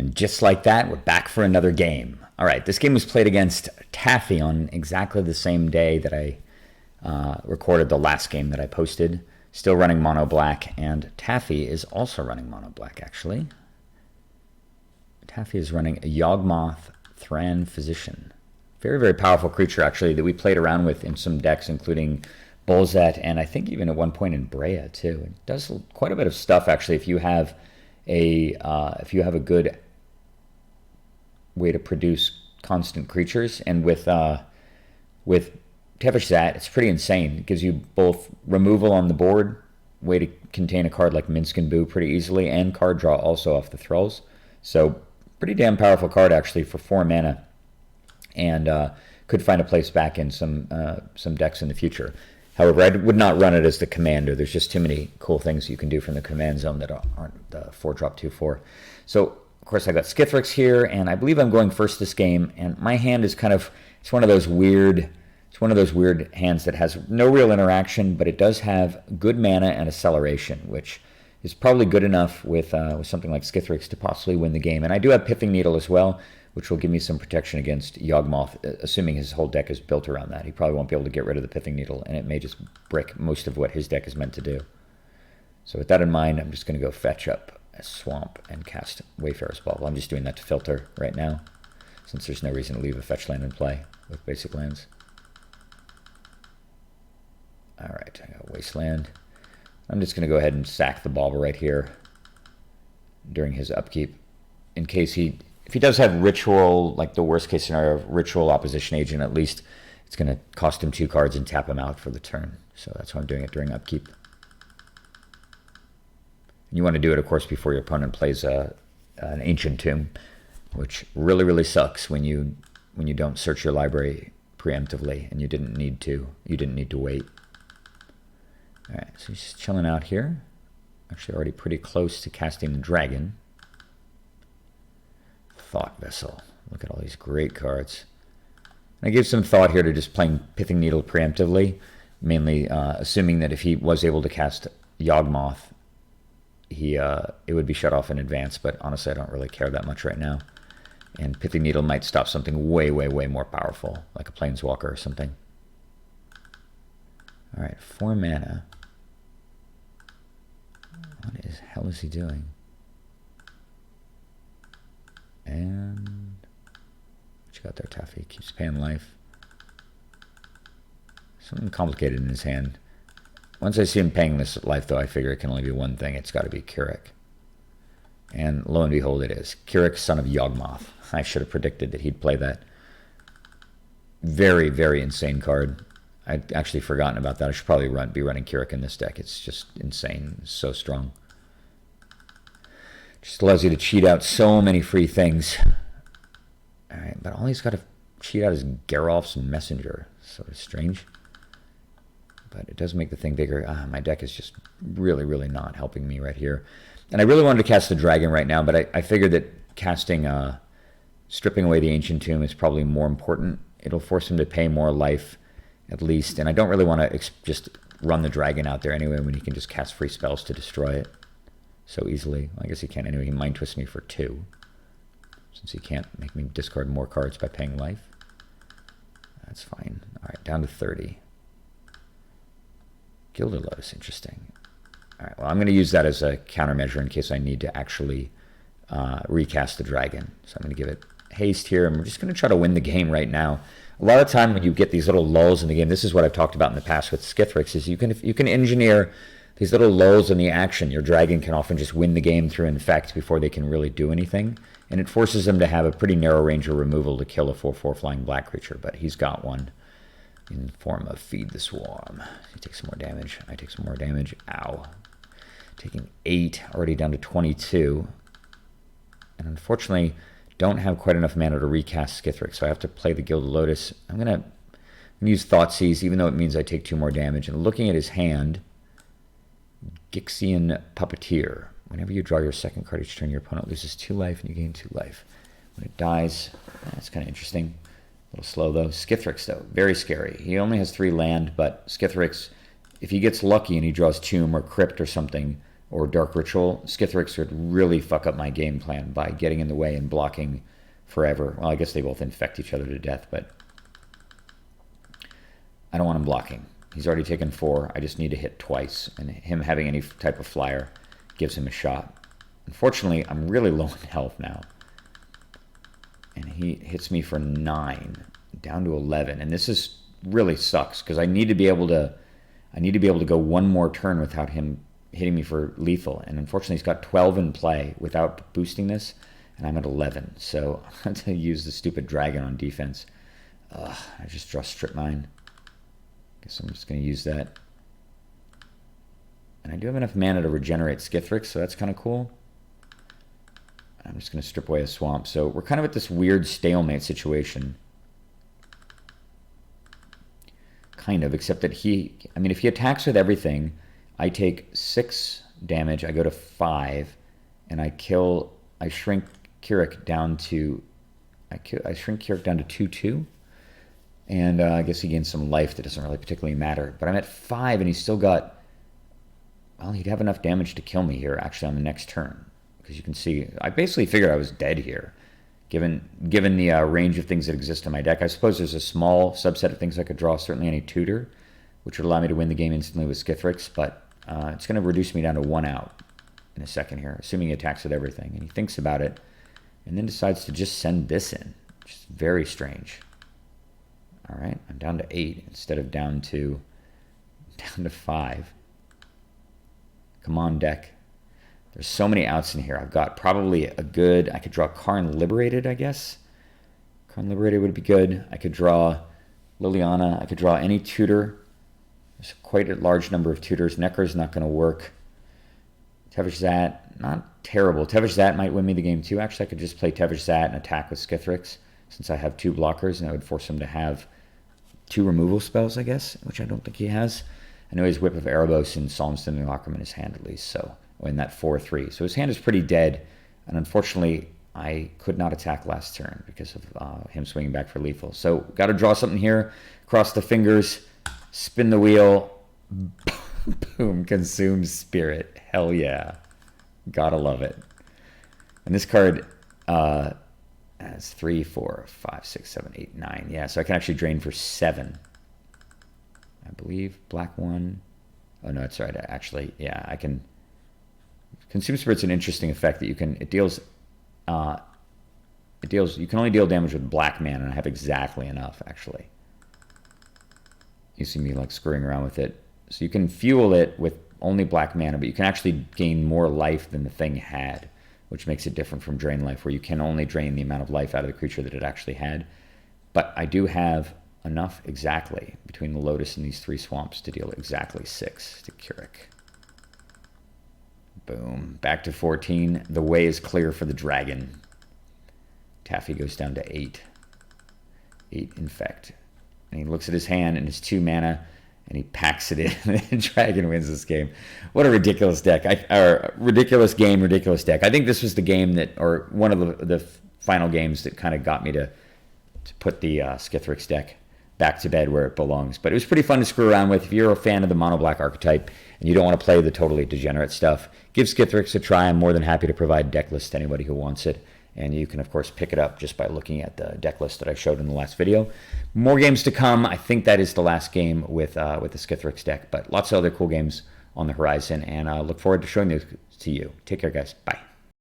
And just like that, we're back for another game. All right, this game was played against Taffy on exactly the same day that I recorded the last game that I posted. Still running mono black, and Taffy is also running mono black, actually. Taffy is running a Yawgmoth Thran Physician. Very, very powerful creature, actually, that we played around with in some decks, including Bolzet, and I think even at one point in Brea, too. It does quite a bit of stuff, actually, if you have a good way to produce constant creatures. And with Tevish Zat, it's pretty insane. It gives you both removal on the board, way to contain a card like Minsk and Boo pretty easily, and card draw also off the Thralls. So pretty damn powerful card, actually, for 4 mana, and could find a place back in some decks in the future. However, I would not run it as the commander. There's just too many cool things you can do from the command zone that aren't the 4-drop 2/4. So, of course, I got Skithiryx here, and I believe I'm going first this game. And my hand is it's one of those weird hands that has no real interaction, but it does have good mana and acceleration, which is probably good enough with something like Skithiryx to possibly win the game. And I do have Pithing Needle as well, which will give me some protection against Yawgmoth, assuming his whole deck is built around that. He probably won't be able to get rid of the Pithing Needle, and it may just brick most of what his deck is meant to do. So with that in mind, I'm just going to go fetch up a Swamp and cast Wayfarer's Bauble. I'm just doing that to filter right now, since there's no reason to leave a fetch land in play with basic lands. Alright, I got Wasteland. I'm just going to go ahead and sack the Bauble right here during his upkeep, in case if he does have Ritual, like the worst case scenario of Ritual Opposition Agent, at least it's going to cost him 2 cards and tap him out for the turn. So that's why I'm doing it during upkeep. And you want to do it, of course, before your opponent plays an Ancient Tomb, which really, really sucks when you don't search your library preemptively and you didn't need to wait. All right, so he's just chilling out here. Actually, already pretty close to casting the Dragon. Thought Vessel. Look at all these great cards. I gave some thought here to just playing Pithing Needle preemptively, mainly assuming that if he was able to cast Yawgmoth, it would be shut off in advance, but honestly I don't really care that much right now. And Pithing Needle might stop something way, way, way more powerful, like a Planeswalker or something. Alright, 4 mana. What the hell is he doing? And what you got there, Taffy? Keeps paying life. Something complicated in his hand. Once I see him paying this life, though, I figure it can only be one thing. It's got to be Skithiryx. And lo and behold, it is. Skithiryx, son of Yawgmoth. I should have predicted that he'd play that. Very, very insane card. I'd actually forgotten about that. I should probably be running Skithiryx in this deck. It's just insane. It's so strong. Just allows you to cheat out so many free things. Alright, but all he's got to cheat out is Geralf's Messenger. Sort of strange. But it does make the thing bigger. My deck is just really, really not helping me right here. And I really wanted to cast the Dragon right now, but I figured that casting, stripping away the Ancient Tomb is probably more important. It'll force him to pay more life, at least. And I don't really want to just run the Dragon out there anyway when he can just cast free spells to destroy it so easily. Well, I guess he can't anyway. He Mind Twist me for 2, since he can't make me discard more cards by paying life. That's fine. All right, down to 30. Gilded Lotus, interesting. All right, well, I'm going to use that as a countermeasure in case I need to actually recast the Dragon. So I'm going to give it haste here, and we're just going to try to win the game right now. A lot of time when you get these little lulls in the game, this is what I've talked about in the past with Skithiryx, is you can engineer these little lulls in the action. Your Dragon can often just win the game through Infect before they can really do anything, and it forces them to have a pretty narrow range of removal to kill a 4/4 flying black creature, but he's got one in form of Feed the Swarm. He takes some more damage. I take some more damage. Ow. Taking 8, already down to 22. And unfortunately, don't have quite enough mana to recast Skithiryx, so I have to play the Gilded Lotus. I'm going to use Thoughtseize, even though it means I take 2 more damage. And looking at his hand, Gixian Puppeteer. Whenever you draw your second card each turn, your opponent loses 2 life and you gain 2 life. When it dies, that's kind of interesting. A little slow, though. Skithiryx, though, very scary. He only has 3 land, but Skithiryx, if he gets lucky and he draws Tomb or Crypt or something, or Dark Ritual, Skithiryx would really fuck up my game plan by getting in the way and blocking forever. Well, I guess they both infect each other to death, but I don't want him blocking. He's already taken 4. I just need to hit twice, and him having any type of flyer gives him a shot. Unfortunately, I'm really low in health now. And he hits me for 9, down to 11. And this is really sucks, because I need to be able to go one more turn without him hitting me for lethal. And unfortunately, he's got 12 in play without boosting this, and I'm at 11. So I have to use the stupid dragon on defense. I just draw Strip Mine. Guess I'm just going to use that. And I do have enough mana to regenerate Skithiryx, so that's kind of cool. I'm just going to strip away a swamp. So we're kind of at this weird stalemate situation. Kind of, except that if he attacks with everything, I take 6 damage, I go to 5, and I shrink Keurig down to, I shrink Keurig down to 2/2. And I guess he gains some life that doesn't really particularly matter. But I'm at 5, and he's still got, well, he'd have enough damage to kill me here, actually, on the next turn. Because you can see, I basically figured I was dead here, given the range of things that exist in my deck. I suppose there's a small subset of things I could draw, certainly any tutor, which would allow me to win the game instantly with Skithiryx, but it's going to reduce me down to 1 out in a second here, assuming he attacks with everything. And he thinks about it, and then decides to just send this in, which is very strange. All right, I'm down to 8 instead of down to 5. Come on, deck. There's so many outs in here. I've got probably a good, I could draw Karn Liberated, I guess. Karn Liberated would be good. I could draw Liliana. I could draw any tutor. There's quite a large number of tutors. Neckar's not going to work. Tevesh Zat, not terrible. Tevesh Zat might win me the game too. Actually, I could just play Tevesh Zat and attack with Skithiryx, since I have 2 blockers, and that would force him to have 2 removal spells, I guess, which I don't think he has. I know he has Whip of Erebos and Psalmstone and Lockerman in his hand, at least, so in that 4/3. So his hand is pretty dead, and unfortunately, I could not attack last turn because of him swinging back for lethal. So got to draw something here. Cross the fingers, spin the wheel, boom, consume spirit. Hell yeah. Gotta love it. And this card has 3, 4, 5, 6, 7, 8, 9. Yeah, so I can actually drain for 7. I believe. Black 1. Oh, no, that's right. Actually, yeah, I can. Consume Spirit's an interesting effect that you can. It deals. You can only deal damage with black mana, and I have exactly enough, actually. You see me like screwing around with it. So you can fuel it with only black mana, but you can actually gain more life than the thing had, which makes it different from Drain Life, where you can only drain the amount of life out of the creature that it actually had. But I do have enough exactly between the Lotus and these 3 swamps to deal exactly 6 to Keurig. Boom. Back to 14. The way is clear for the dragon. Taffy goes down to 8. 8 Infect. And he looks at his hand and his 2 mana, and he packs it in, and the dragon wins this game. What a ridiculous deck. Ridiculous game, ridiculous deck. I think this was the game that, or one of the final games that kind of got me to put the Skithiryx deck back to bed where it belongs. But it was pretty fun to screw around with. If you're a fan of the mono black archetype and you don't want to play the totally degenerate stuff, give Skithiryx a try. I'm more than happy to provide deck lists to anybody who wants it. And you can, of course, pick it up just by looking at the deck list that I showed in the last video. More games to come. I think that is the last game with the Skithiryx deck. But lots of other cool games on the horizon. And I look forward to showing those to you. Take care, guys. Bye.